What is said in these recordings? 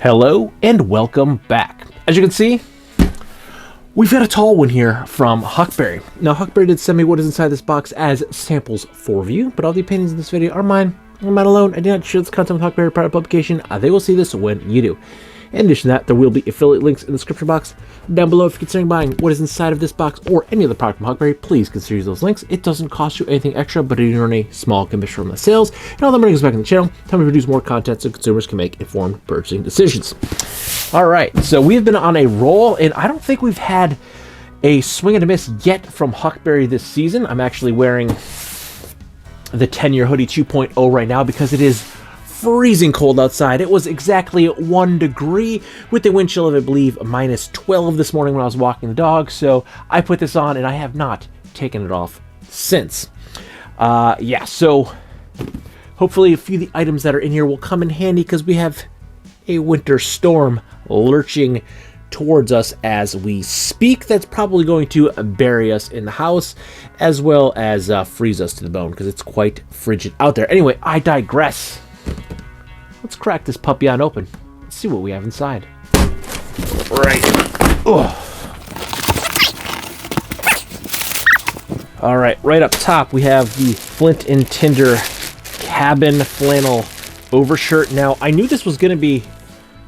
Hello and welcome back. As you can see, we've got a tall one here from Huckberry. Now, Huckberry did send me what is inside this box as samples for review, but all the opinions in this video are mine. I'm not alone. I do not share this content with Huckberry prior to publication. They will see this when you do. In addition to that, there will be affiliate links in the description box down below. If you're considering buying what is inside of this box or any other product from Huckberry, please consider using those links. It doesn't cost you anything extra, but you earn a small commission from the sales. And all that money goes back in the channel, helping me produce more content so consumers can make informed purchasing decisions. All right, so we've been on a roll, and I don't think we've had a swing and a miss yet from Huckberry this season. I'm actually wearing the 10-year hoodie 2.0 right now because it is freezing cold outside. It was exactly 1 degree with the wind chill of, I believe, minus 12 this morning when I was walking the dog. So I put this on and I have not taken it off since. So hopefully a few of the items that are in here will come in handy because we have a winter storm lurching towards us as we speak. That's probably going to bury us in the house as well as freeze us to the bone because it's quite frigid out there. Anyway, I digress. Let's crack this puppy on open. Let's see what we have inside. Right. All right, right up top we have the Flint and Tinder cabin flannel overshirt. Now, I knew this was going to be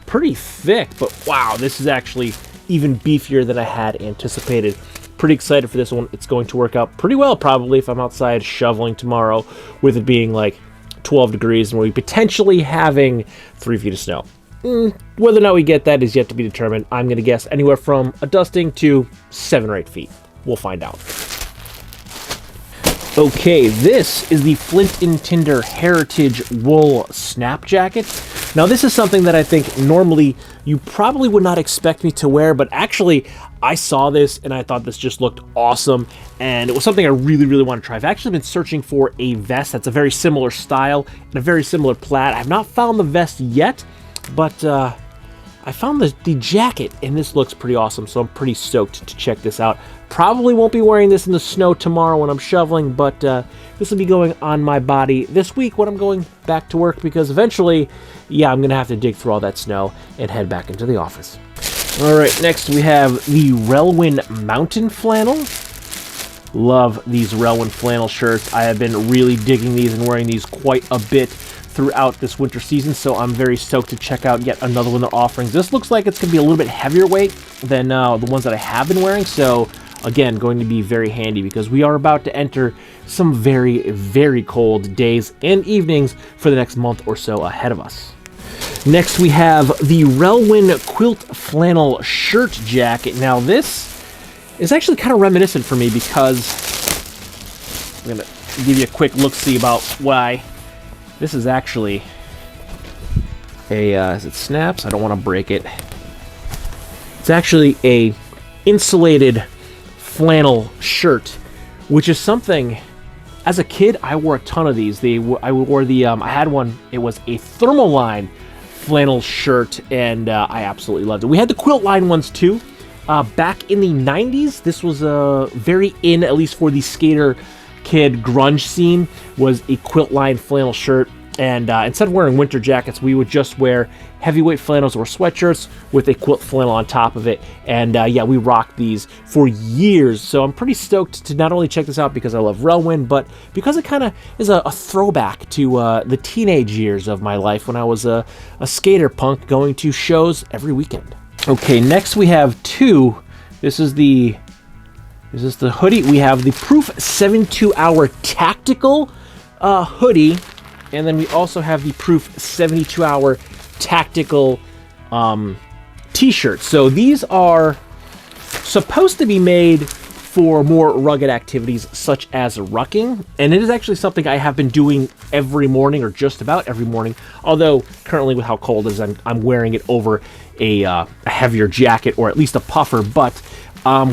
pretty thick, but wow, this is actually even beefier than I had anticipated. Pretty excited for this one. It's going to work out pretty well probably if I'm outside shoveling tomorrow with it being like 12 degrees and we'll be potentially having 3 feet of snow. Whether or not we get that is yet to be determined. I'm going to guess anywhere from a dusting to 7 or 8 feet. We'll find out. Okay, this is the Flint and Tinder Heritage Wool Snap Jacket. Now, this is something that I think normally you probably would not expect me to wear, but actually I saw this and I thought this just looked awesome, and it was something I really, really want to try. I've actually been searching for a vest that's a very similar style and a very similar plaid. I've not found the vest yet, but I found the jacket, and this looks pretty awesome, so I'm pretty stoked to check this out. Probably won't be wearing this in the snow tomorrow when I'm shoveling, but this will be going on my body this week when I'm going back to work because eventually, yeah, I'm going to have to dig through all that snow and head back into the office. All right, next we have the Relwen Mountain Flannel. Love these Relwen flannel shirts. I have been really digging these and wearing these quite a bit throughout this winter season, so I'm very stoked to check out yet another one they're offering. This looks like it's going to be a little bit heavier weight than the ones that I have been wearing, so again, going to be very handy because we are about to enter some very, very cold days and evenings for the next month or so ahead of us. Next, we have the Relwen Quilt Flannel Shirt Jacket. Now, this is actually kind of reminiscent for me because I'm going to give you a quick look-see about why. This is actually a, as it snaps, I don't want to break it. It's actually a insulated flannel shirt, which is something, as a kid, I wore a ton of these. I wore the, I had one, it was a Thermoline flannel shirt, and I absolutely loved it. We had the quilt line ones too. Back in the 90s, this was very in, at least for the skater kid grunge scene, was a quilt line flannel shirt. And instead of wearing winter jackets, we would just wear heavyweight flannels or sweatshirts with a quilt flannel on top of it. And yeah, we rocked these for years. So I'm pretty stoked to not only check this out because I love Relwen, but because it kind of is a throwback to the teenage years of my life when I was a skater punk going to shows every weekend. Okay, next we have two. This is the hoodie. We have the Proof 72-Hour Tactical hoodie. And then we also have the Proof 72-Hour Tactical t-shirt. So these are supposed to be made for more rugged activities such as rucking. And it is actually something I have been doing every morning or just about every morning. Although currently with how cold it is, I'm wearing it over a heavier jacket or at least a puffer. But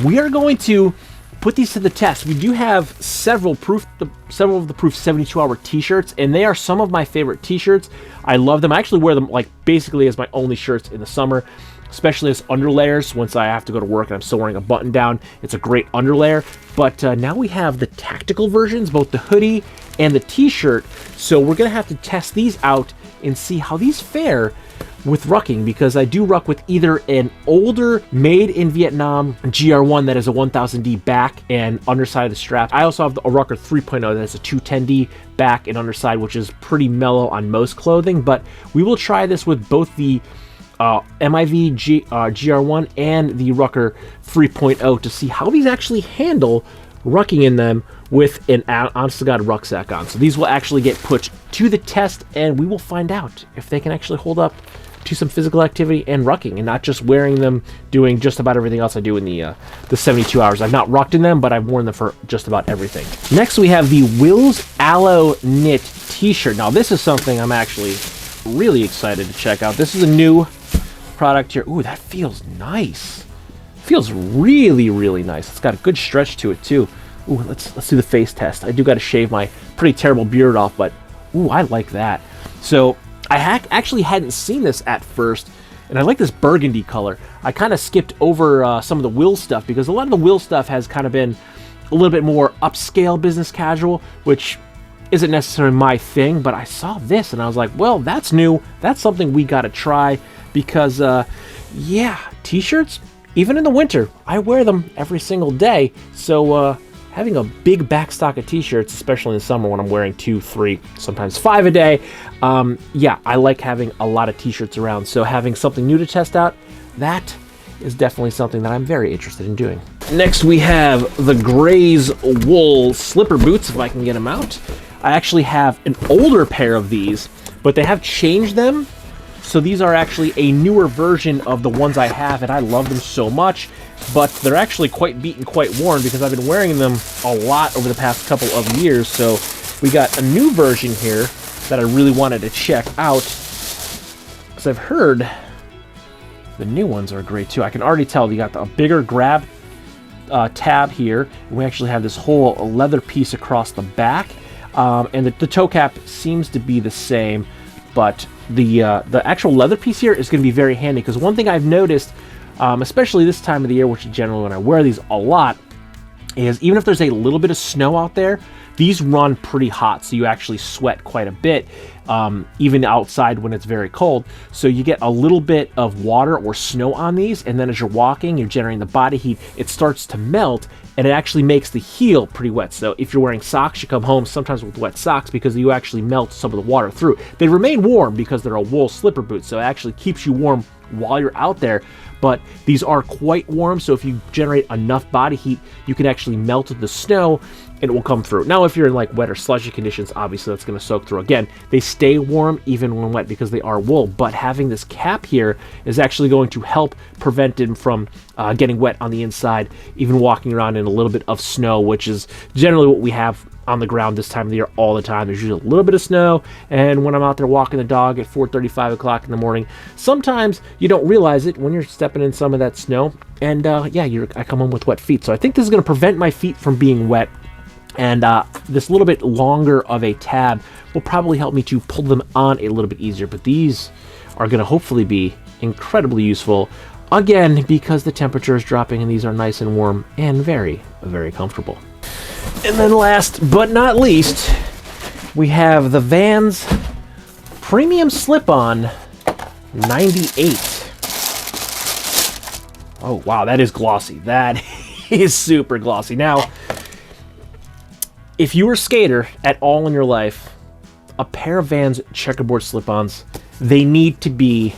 we are going to put these to the test. We do have several of the Proof 72-Hour t-shirts, and they are some of my favorite t-shirts. I love them. I actually wear them like basically as my only shirts in the summer, especially as underlayers. Once I have to go to work and I'm still wearing a button down, it's a great underlayer. But now we have the tactical versions, both the hoodie and the t-shirt. So we're gonna have to test these out and see how these fare with rucking, because I do ruck with either an older made in Vietnam GR1 that is a 1000D back and underside of the strap. I also have a Rucker 3.0 that has a 210D back and underside, which is pretty mellow on most clothing, but we will try this with both the MIV GR1 and the Rucker 3.0 to see how these actually handle rucking in them with an honest to God rucksack on. So these will actually get put to the test, and we will find out if they can actually hold up to some physical activity and rucking, and not just wearing them doing just about everything else I do in the 72 hours. I've not rucked in them, but I've worn them for just about everything. Next, we have the Willis AloeKnit t-shirt. Now, this is something I'm actually really excited to check out. This is a new product here. Ooh, that feels nice. Feels really, really nice. It's got a good stretch to it too. Ooh, let's do the face test. I do got to shave my pretty terrible beard off, but ooh, I like that. So I actually hadn't seen this at first, and I like this burgundy color. I kind of skipped over some of the Will stuff, because a lot of the Will stuff has kind of been a little bit more upscale business casual, which isn't necessarily my thing, but I saw this and I was like, well, that's new. That's something we got to try, because yeah, t-shirts, even in the winter, I wear them every single day. So having a big backstock of t-shirts, especially in the summer when I'm wearing 2, 3, sometimes 5 a day, yeah, I like having a lot of t-shirts around. So having something new to test out, that is definitely something that I'm very interested in doing. Next, we have the Graze wool slipper boots, if I can get them out. I actually have an older pair of these, but they have changed them. So these are actually a newer version of the ones I have, and I love them so much, but they're actually quite beat and quite worn because I've been wearing them a lot over the past couple of years. So we got a new version here that I really wanted to check out, because I've heard the new ones are great too. I can already tell you got a bigger grab tab here, and we actually have this whole leather piece across the back, and the toe cap seems to be the same, but the actual leather piece here is going to be very handy, because one thing I've noticed, especially this time of the year, which is generally when I wear these a lot, is even if there's a little bit of snow out there, these run pretty hot, so you actually sweat quite a bit, even outside when it's very cold. So you get a little bit of water or snow on these, and then as you're walking, you're generating the body heat, it starts to melt, and it actually makes the heel pretty wet. So if you're wearing socks, you come home sometimes with wet socks because you actually melt some of the water through. They remain warm because they're a wool slipper boot, so it actually keeps you warm while you're out there, but these are quite warm, so if you generate enough body heat, you can actually melt the snow and it will come through. Now, if you're in like wet or slushy conditions, obviously that's going to soak through. Again, they stay warm even when wet because they are wool, but having this cap here is actually going to help prevent them from getting wet on the inside, even walking around in a little bit of snow, which is generally what we have on the ground this time of the year all the time. There's usually a little bit of snow, and when I'm out there walking the dog at 4:30, 5 o'clock in the morning, sometimes you don't realize it when you're stepping in some of that snow, and yeah, I come home with wet feet. So I think this is going to prevent my feet from being wet, and this little bit longer of a tab will probably help me to pull them on a little bit easier, but these are going to hopefully be incredibly useful, again, because the temperature is dropping and these are nice and warm and very, very comfortable. And then last but not least, we have the Vans Premium Slip-On 98. Oh, wow, that is glossy. That is super glossy. Now, if you were a skater at all in your life, a pair of Vans checkerboard slip-ons, they need to be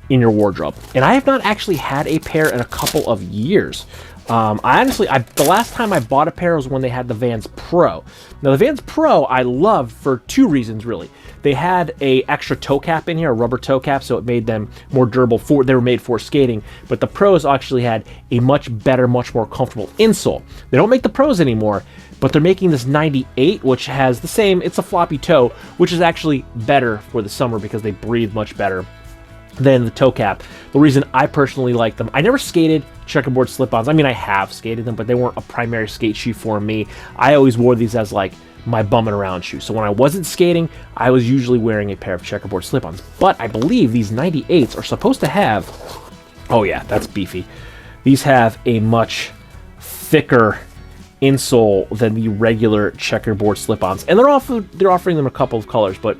in your wardrobe. And I have not actually had a pair in a couple of years. The last time I bought a pair was when they had the Vans Pro. Now, the Vans Pro I loved for 2 reasons, really. They had a extra toe cap in here, a rubber toe cap, so it made them more durable. They were made for skating, but the Pros actually had a much better, much more comfortable insole. They don't make the Pros anymore, but they're making this 98, which has the same, it's a floppy toe, which is actually better for the summer because they breathe much better than the toe cap. The reason I personally like them, I never skated checkerboard slip-ons. I mean, I have skated them, but they weren't a primary skate shoe for me. I always wore these as like my bumming around shoe. So when I wasn't skating, I was usually wearing a pair of checkerboard slip-ons. But I believe these 98s are supposed to have, oh yeah, that's beefy. These have a much thicker insole than the regular checkerboard slip-ons. And they're offering them a couple of colors, but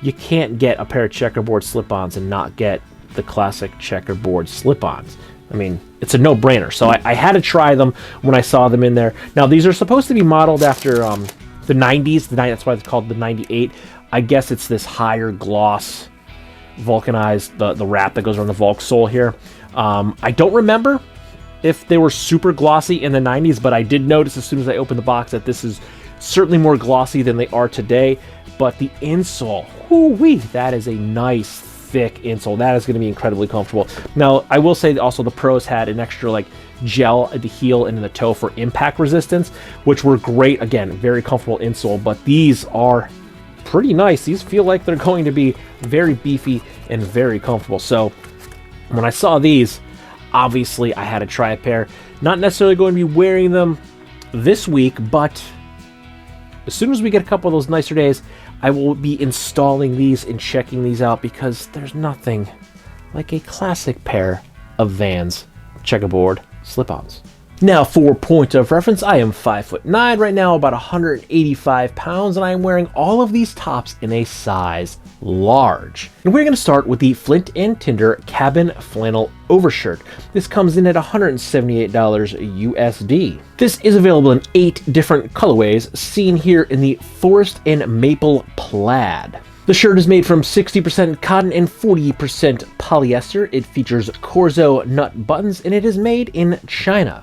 you can't get a pair of checkerboard slip-ons and not get the classic checkerboard slip-ons. I mean, it's a no-brainer. So I had to try them when I saw them in there. Now, these are supposed to be modeled after the 90s. That's why it's called the 98. I guess it's this higher gloss, vulcanized, the wrap that goes around the Volk sole here. I don't remember if they were super glossy in the 90s, but I did notice as soon as I opened the box that this is certainly more glossy than they are today. But the insole, whoo-wee, that is a nice thick insole. That is going to be incredibly comfortable. Now, I will say also the pros had an extra like gel at the heel and in the toe for impact resistance, which were great. Again, very comfortable insole, but these are pretty nice. These feel like they're going to be very beefy and very comfortable. So when I saw these, obviously I had to try a pair. Not necessarily going to be wearing them this week, but as soon as we get a couple of those nicer days, I will be installing these and checking these out, because there's nothing like a classic pair of Vans checkerboard slip-ons. Now, for point of reference, I am 5'9" right now, about 185 pounds, and I am wearing all of these tops in a size large. And we're going to start with the Flint and Tinder cabin flannel overshirt. This comes in at $178 USD. This is available in 8 different colorways, seen here in the forest and maple plaid. The shirt is made from 60% cotton and 40% polyester. It features Corzo nut buttons, and it is made in China.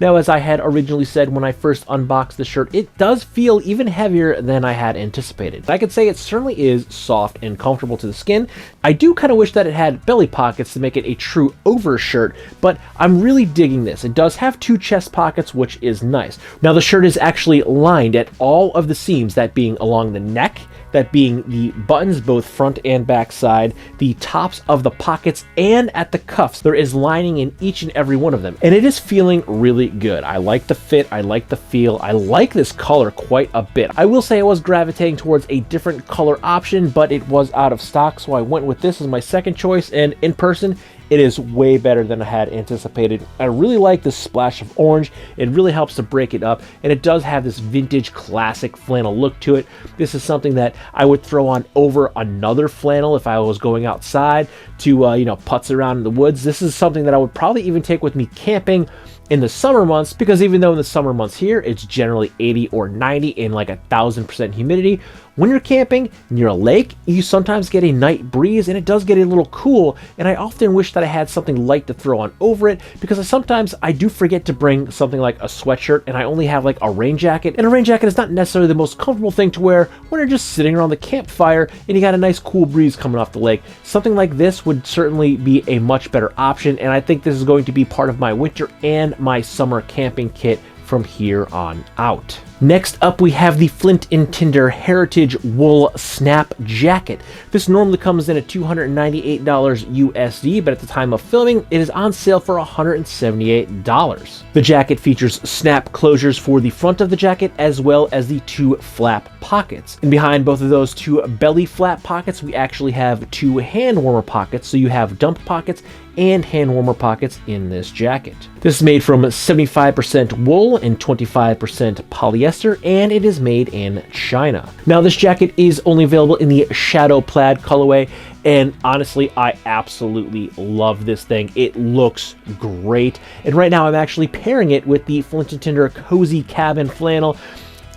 Now, as I had originally said when I first unboxed the shirt, it does feel even heavier than I had anticipated. I could say it certainly is soft and comfortable to the skin. I do kind of wish that it had belly pockets to make it a true overshirt, but I'm really digging this. It does have 2 chest pockets, which is nice. Now, the shirt is actually lined at all of the seams, that being along the neck, that being the buttons, both front and back side, the tops of the pockets, and at the cuffs. There is lining in each and every one of them, and it is feeling really good. I like the fit, I like the feel, I like this color quite a bit. I will say I was gravitating towards a different color option, but it was out of stock, so I went with this as my second choice, and in person, it is way better than I had anticipated. I really like this splash of orange. It really helps to break it up, and it does have this vintage classic flannel look to it. This is something that I would throw on over another flannel if I was going outside to putz around in the woods. This is something that I would probably even take with me camping in the summer months, because even though in the summer months here it's generally 80 or 90 in like 1,000% humidity, when you're camping near a lake, you sometimes get a night breeze, and it does get a little cool, and I often wish that I had something light to throw on over it, because sometimes I do forget to bring something like a sweatshirt, and I only have like a rain jacket, and a rain jacket is not necessarily the most comfortable thing to wear when you're just sitting around the campfire and you got a nice cool breeze coming off the lake. Something like this would certainly be a much better option, and I think this is going to be part of my winter and my summer camping kit from here on out. Next up, we have the Flint and Tinder Heritage Wool Snap Jacket. This normally comes in at $298 USD, but at the time of filming, it is on sale for $178. The jacket features snap closures for the front of the jacket, as well as the 2 flap pockets. And behind both of those 2 belly flap pockets, we actually have 2 hand warmer pockets, so you have dump pockets and hand warmer pockets in this jacket. This is made from 75% wool and 25% polyester, and it is made in China. Now, this jacket is only available in the shadow plaid colorway, and honestly, I absolutely love this thing. It looks great, and right now I'm actually pairing it with the Flint and Tinder Cozy Cabin Flannel,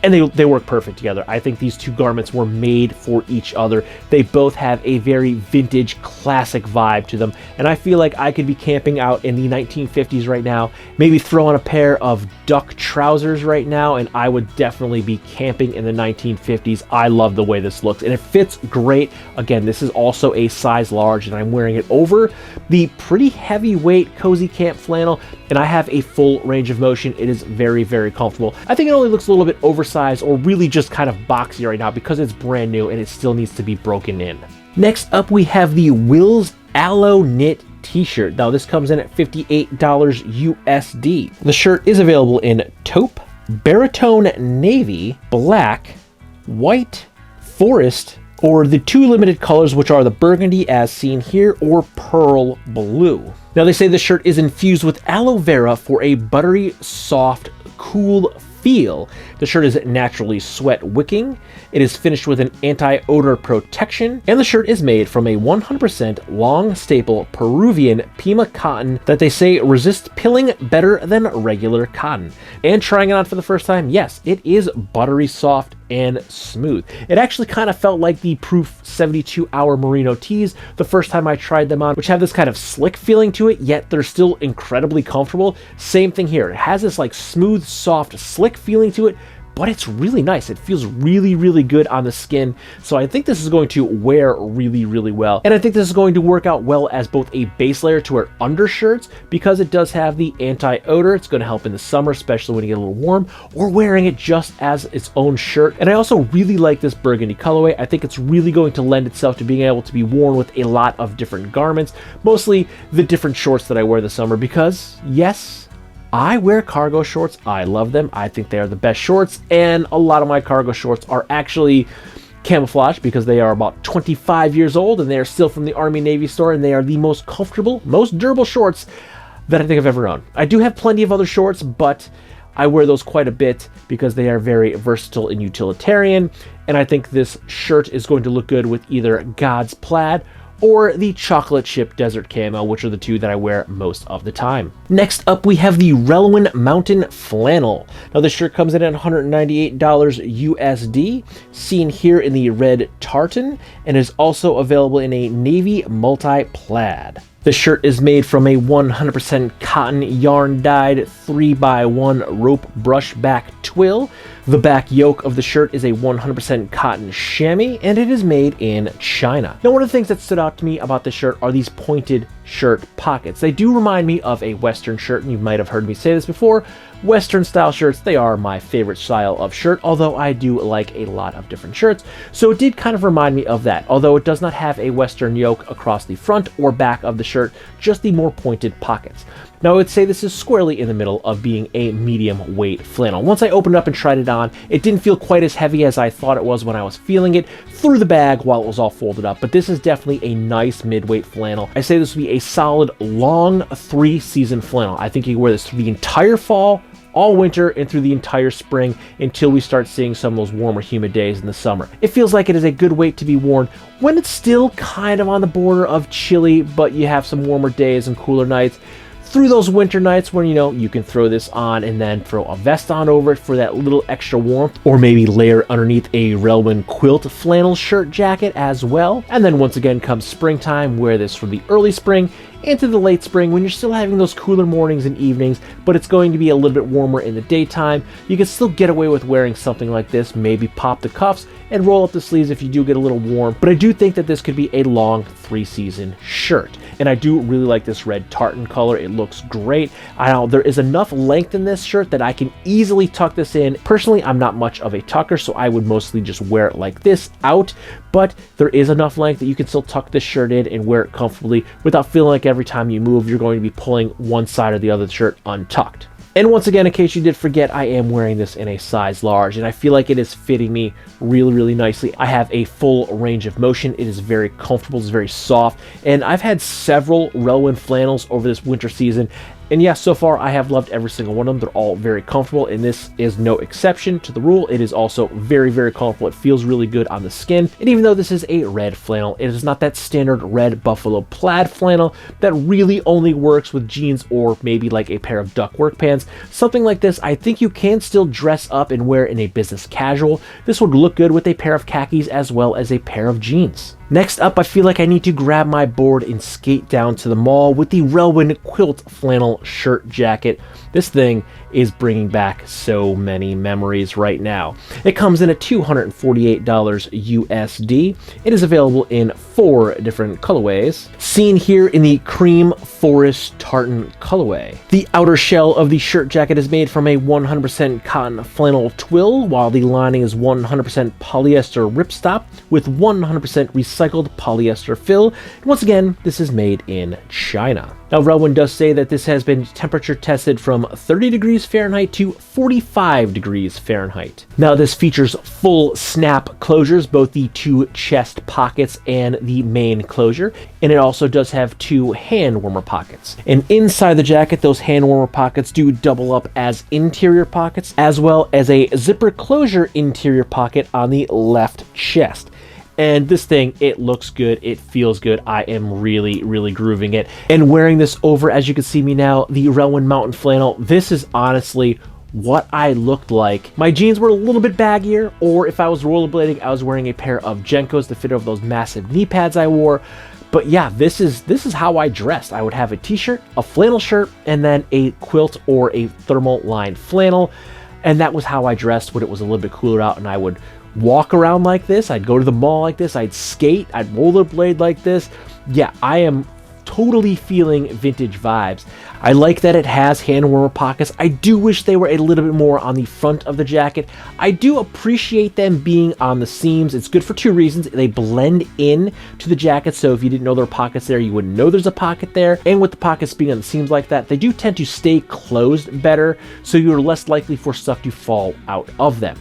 and they work perfect together. I think these 2 garments were made for each other. They both have a very vintage, classic vibe to them, and I feel like I could be camping out in the 1950s right now, maybe throw on a pair of duck trousers right now, and I would definitely be camping in the 1950s. I love the way this looks, and it fits great. Again, this is also a size large, and I'm wearing it over the pretty heavyweight Cozy Camp flannel, and I have a full range of motion. It is very, very comfortable. I think it only looks a little bit oversized, or really just kind of boxy right now because it's brand new and it still needs to be broken in. Next up, we have the Willis AloeKnit t-shirt. Now, this comes in at $58 USD. The shirt is available in taupe, baritone navy, black, white, forest, or the 2 limited colors, which are the burgundy as seen here, or pearl blue. Now, they say the shirt is infused with aloe vera for a buttery, soft, cool feel. The shirt is naturally sweat wicking, it is finished with an anti-odor protection, and the shirt is made from a 100% long staple Peruvian Pima cotton that they say resists pilling better than regular cotton. And trying it on for the first time, yes, it is buttery soft and smooth. It actually kind of felt like the Proof 72-hour Merino tees the first time I tried them on, which have this kind of slick feeling to it, yet they're still incredibly comfortable. Same thing here. It has this like smooth, soft, slick feeling to it, but it's really nice. It feels really, really good on the skin. So I think this is going to wear really, really well. And I think this is going to work out well as both a base layer to wear under shirts, because it does have the anti-odor. It's going to help in the summer, especially when you get a little warm, or wearing it just as its own shirt. And I also really like this burgundy colorway. I think it's really going to lend itself to being able to be worn with a lot of different garments, mostly the different shorts that I wear this summer, because yes, I wear cargo shorts. I love them. I think they are the best shorts, and a lot of my cargo shorts are actually camouflage because they are about 25 years old and they are still from the Army Navy store, and they are the most comfortable, most durable shorts that I think I've ever owned. I do have plenty of other shorts, but I wear those quite a bit because they are very versatile and utilitarian, and I think this shirt is going to look good with either God's Plaid or the chocolate chip desert camo, which are the two that I wear most of the time. Next up, we have the Relwen Mountain Flannel. Now this shirt comes in at $198 USD, seen here in the red tartan, and is also available in a navy multi-plaid. The shirt is made from a 100% cotton yarn dyed 3x1 rope brush back twill. The back yoke of the shirt is a 100% cotton chamois, and it is made in China. Now, one of the things that stood out to me about this shirt are these pointed shirt pockets. They do remind me of a Western shirt, and you might have heard me say this before. Western style shirts, they are my favorite style of shirt, although I do like a lot of different shirts. So it did kind of remind me of that, although it does not have a Western yoke across the front or back of the shirt, just the more pointed pockets. Now I would say this is squarely in the middle of being a medium weight flannel. Once I opened it up and tried it on, it didn't feel quite as heavy as I thought it was when I was feeling it through the bag while it was all folded up, but this is definitely a nice mid-weight flannel. I say this would be a solid long 3-season flannel. I think you can wear this through the entire fall, all winter, and through the entire spring until we start seeing some of those warmer, humid days in the summer. It feels like it is a good weight to be worn when it's still kind of on the border of chilly, but you have some warmer days and cooler nights. Through those winter nights when, you know, you can throw this on and then throw a vest on over it for that little extra warmth, or maybe layer underneath a Relwen quilt flannel shirt jacket as well. And then once again comes springtime, wear this from the early spring into the late spring when you're still having those cooler mornings and evenings, but it's going to be a little bit warmer in the daytime. You can still get away with wearing something like this, maybe pop the cuffs and roll up the sleeves if you do get a little warm, but I do think that this could be a long 3-season shirt. And I do really like this red tartan color. It looks great. There is enough length in this shirt that I can easily tuck this in. Personally, I'm not much of a tucker, so I would mostly just wear it like this out, but there is enough length that you can still tuck this shirt in and wear it comfortably without feeling like every time you move, you're going to be pulling one side or the other of the shirt untucked. And once again, in case you did forget, I am wearing this in a size large, and I feel like it is fitting me really, really nicely. I have a full range of motion. It is very comfortable, it's very soft, and I've had several Relwen flannels over this winter season, and yes, so far I have loved every single one of them. They're all very comfortable, and this is no exception to the rule. It is also very, very comfortable. It feels really good on the skin, and even though this is a red flannel, it is not that standard red buffalo plaid flannel that really only works with jeans or maybe like a pair of duck work pants. Something like this, I think you can still dress up and wear in a business casual. This would look good with a pair of khakis as well as a pair of jeans. Next up, I feel like I need to grab my board and skate down to the mall with the Relwen quilt flannel shirt jacket. This thing is bringing back so many memories right now. It comes in at $248 USD. It is available in 4 different colorways, seen here in the cream forest tartan colorway. The outer shell of the shirt jacket is made from a 100% cotton flannel twill, while the lining is 100% polyester ripstop with 100% recycled recycled polyester fill. And once again, this is made in China. Now, Relwen does say that this has been temperature tested from 30 degrees Fahrenheit to 45 degrees Fahrenheit. Now, this features full snap closures, both the 2 chest pockets and the main closure, and it also does have 2 hand warmer pockets. And inside the jacket, those hand warmer pockets do double up as interior pockets, as well as a zipper closure interior pocket on the left chest. And this thing, it looks good, it feels good. I am really, really grooving it. And wearing this over, as you can see me now, the Relwen Mountain Flannel, this is honestly what I looked like. My jeans were a little bit baggier, or if I was rollerblading, I was wearing a pair of Jenkos to fit over those massive knee pads I wore. But yeah, this is how I dressed. I would have a t-shirt, a flannel shirt, and then a quilt or a thermal lined flannel. And that was how I dressed when it was a little bit cooler out, and I would walk around like this. I'd go to the mall like this. I'd skate. I'd rollerblade like this. Yeah, I am totally feeling vintage vibes. I like that it has hand warmer pockets. I do wish they were a little bit more on the front of the jacket. I do appreciate them being on the seams. It's good for 2 reasons. They blend in to the jacket, so if you didn't know there were pockets there, you wouldn't know there's a pocket there. And with the pockets being on the seams like that, they do tend to stay closed better, so you're less likely for stuff to fall out of them.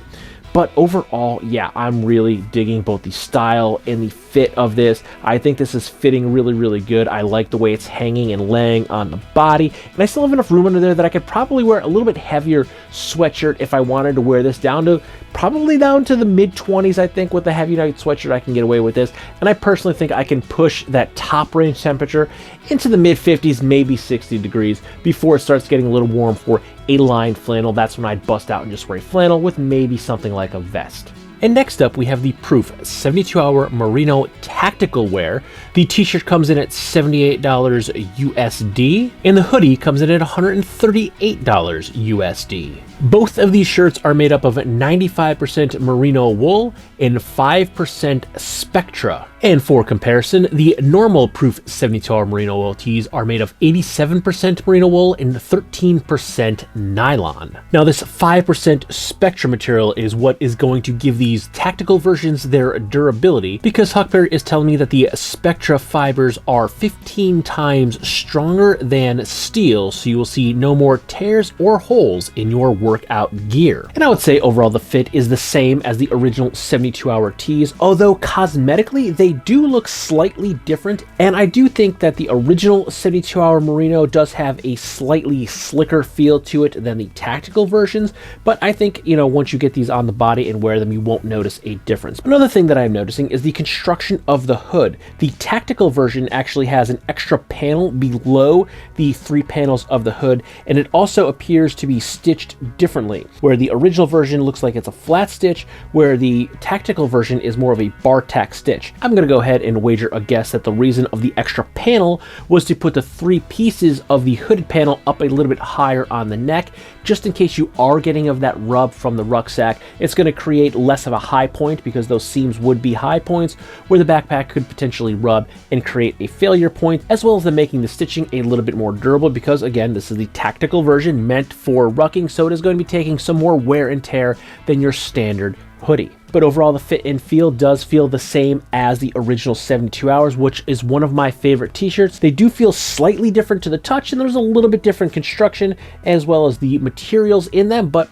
But overall, yeah, I'm really digging both the style and the fit of this. I think this is fitting really, really good. I like the way it's hanging and laying on the body. And I still have enough room under there that I could probably wear a little bit heavier sweatshirt if I wanted to wear this down to probably down to the mid-20s, I think. With the heavy night sweatshirt, I can get away with this. And I personally think I can push that top range temperature into the mid-50s, maybe 60 degrees before it starts getting a little warm for a lined flannel. That's when I'd bust out and just wear a flannel with maybe something like a vest. And next up, we have the Proof 72-Hour Merino Tactical Wear. The t-shirt comes in at $78 USD, and the hoodie comes in at $138 USD. Both of these shirts are made up of 95% merino wool and 5% spectra. And for comparison, the normal Proof 72-Hour Merino wool tees are made of 87% merino wool and 13% nylon. Now, this 5% spectra material is what is going to give these tactical versions their durability, because Huckberry is telling me that the spectra fibers are 15 times stronger than steel, so you will see no more tears or holes in your workout gear. And I would say overall the fit is the same as the original 72-hour tees, although cosmetically they do look slightly different, and I do think that the original 72-hour merino does have a slightly slicker feel to it than the tactical versions, but I think, you know, once you get these on the body and wear them, you won't notice a difference. Another thing that I'm noticing is the construction of the hood. The tactical version actually has an extra panel below the 3 panels of the hood, and it also appears to be stitched differently, where the original version looks like it's a flat stitch, where the tactical version is more of a bar tack stitch. I'm going to go ahead and wager a guess that the reason of the extra panel was to put the 3 pieces of the hooded panel up a little bit higher on the neck, just in case you are getting of that rub from the rucksack. It's going to create less of a high point, because those seams would be high points where the backpack could potentially rub and create a failure point, as well as them making the stitching a little bit more durable, because again, this is the tactical version meant for rucking, so it is going to be taking some more wear and tear than your standard hoodie. But overall, the fit and feel does feel the same as the original 72 hours, which is one of my favorite t-shirts. They do feel slightly different to the touch, and there's a little bit different construction as well as the materials in them, but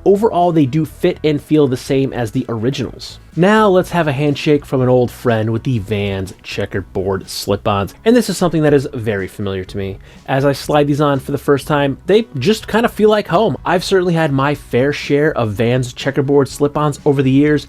overall they do fit and feel the same as the originals. Now let's have a handshake from an old friend with the Vans checkerboard slip-ons. And this is something that is very familiar to me. As I slide these on for the first time, they just kind of feel like home. I've certainly had my fair share of Vans checkerboard slip-ons over the years,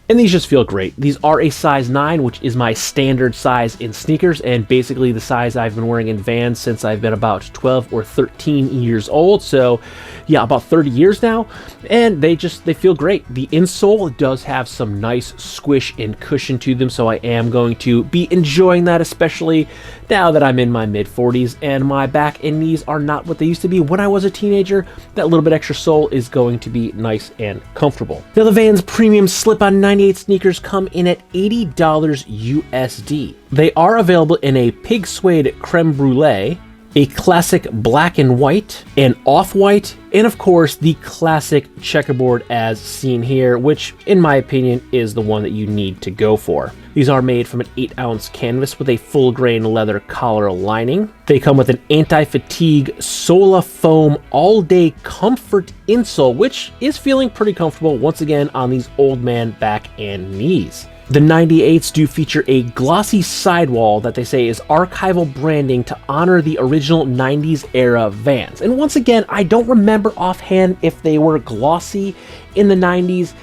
and these just feel great. These are a size 9, which is my standard size in sneakers, and basically the size I've been wearing in Vans since I've been about 12 or 13 years old. So yeah, about 30 years now, and they feel great. The insole does have some nice squish and cushion to them, so I am going to be enjoying that, especially now that I'm in my mid-40s and my back and knees are not what they used to be when I was a teenager. That little bit extra sole is going to be nice and comfortable. Now, the Vans premium slip-on 98 sneakers come in at $80 USD. They are available in a pig suede creme brulee, a classic black and white, an off-white, and of course the classic checkerboard as seen here, which in my opinion is the one that you need to go for. These are made from an 8-ounce canvas with a full grain leather collar lining. They come with an anti-fatigue Sola foam all-day comfort insole, which is feeling pretty comfortable once again on these old man back and knees. The 98s do feature a glossy sidewall that they say is archival branding to honor the original 90s era Vans. And once again, I don't remember offhand if they were glossy in the 90s,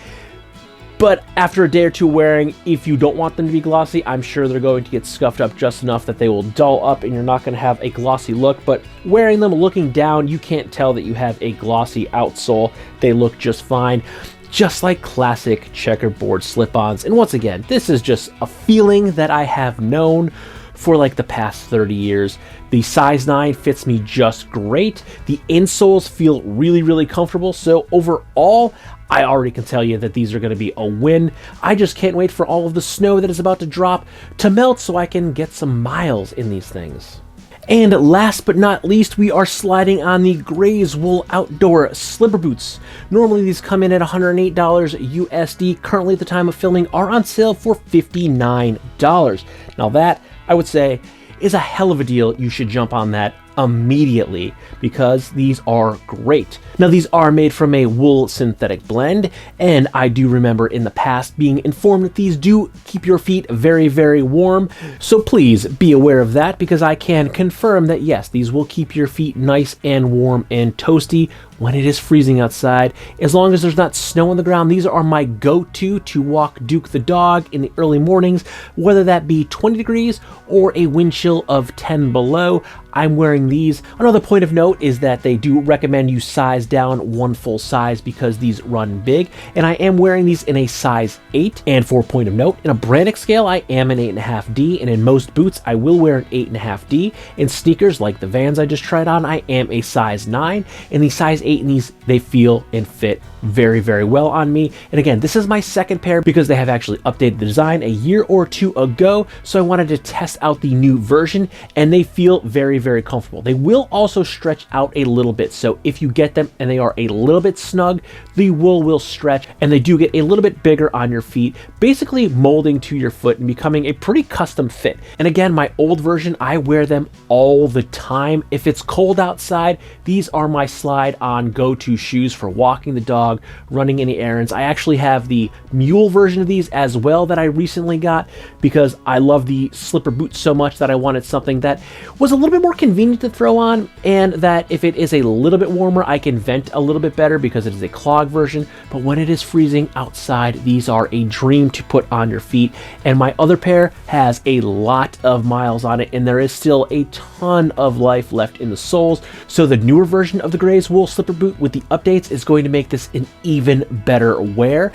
but after a day or two wearing, if you don't want them to be glossy, I'm sure they're going to get scuffed up just enough that they will dull up and you're not going to have a glossy look. But wearing them, looking down, you can't tell that you have a glossy outsole. They look just fine, just like classic checkerboard slip-ons. And once again, this is just a feeling that I have known for like the past 30 years. The size 9 fits me just great. The insoles feel really, really comfortable. So overall, I already can tell you that these are going to be a win. I just can't wait for all of the snow that is about to drop to melt so I can get some miles in these things. And last but not least, we are sliding on the Graze Wool Outdoor Slipper Boots. Normally these come in at $108 USD. Currently at the time of filming are on sale for $59. Now that, I would say, is a hell of a deal. You should jump on that immediately because these are great. Now these are made from a wool synthetic blend, and I do remember in the past being informed that these do keep your feet very, very warm. So please be aware of that because I can confirm that yes, these will keep your feet nice and warm and toasty when it is freezing outside. As long as there's not snow on the ground, these are my go-to to walk Duke the dog in the early mornings, whether that be 20 degrees or a wind chill of 10 below. I'm wearing these. Another point of note is that they do recommend you size down one full size because these run big, and I am wearing these in a size 8. And for point of note, in a Brannock scale, I am an 8.5D, and in most boots, I will wear an 8.5D. In sneakers, like the Vans I just tried on, I am a size 9, and the size 8 in these, they feel and fit very, very well on me. And again, this is my second pair because they have actually updated the design a year or two ago, so I wanted to test out the new version, and they feel very, very comfortable. They will also stretch out a little bit, so if you get them and they are a little bit snug, the wool will stretch, and they do get a little bit bigger on your feet, basically molding to your foot and becoming a pretty custom fit. And again, my old version, I wear them all the time. If it's cold outside, these are my slide-on go-to shoes for walking the dog, running any errands. I actually have the mule version of these as well that I recently got because I love the slipper boots so much that I wanted something that was a little bit more convenient to throw on, and that if it is a little bit warmer, I can vent a little bit better because it is a clog version. But when it is freezing outside, these are a dream to put on your feet. And my other pair has a lot of miles on it, and there is still a ton of life left in the soles. So the newer version of the Graze Wool Slipper Boot with the updates is going to make this an even better wear,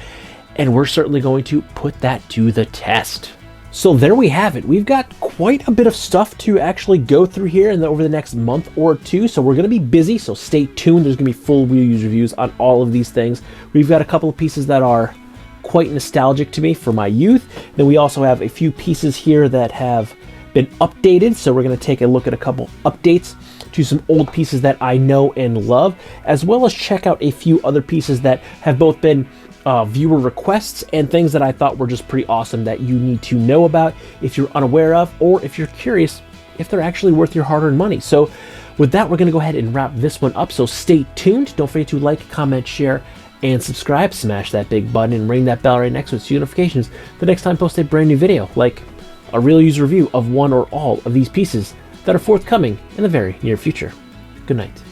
and we're certainly going to put that to the test. So there we have it. We've got quite a bit of stuff to actually go through here over the next month or two, so we're going to be busy, so stay tuned. There's going to be full wheel use reviews on all of these things. We've got a couple of pieces that are quite nostalgic to me for my youth. Then we also have a few pieces here that have been updated, so we're going to take a look at a couple updates to some old pieces that I know and love, as well as check out a few other pieces that have both been viewer requests and things that I thought were just pretty awesome that you need to know about if you're unaware of, or if you're curious if they're actually worth your hard-earned money. So with that, we're going to go ahead and wrap this one up, so stay tuned. Don't forget to like, comment, share, and subscribe. Smash that big button and ring that bell right next to it so you get notifications the next time I post a brand new video, like a real user review of one or all of these pieces that are forthcoming in the very near future. Good night.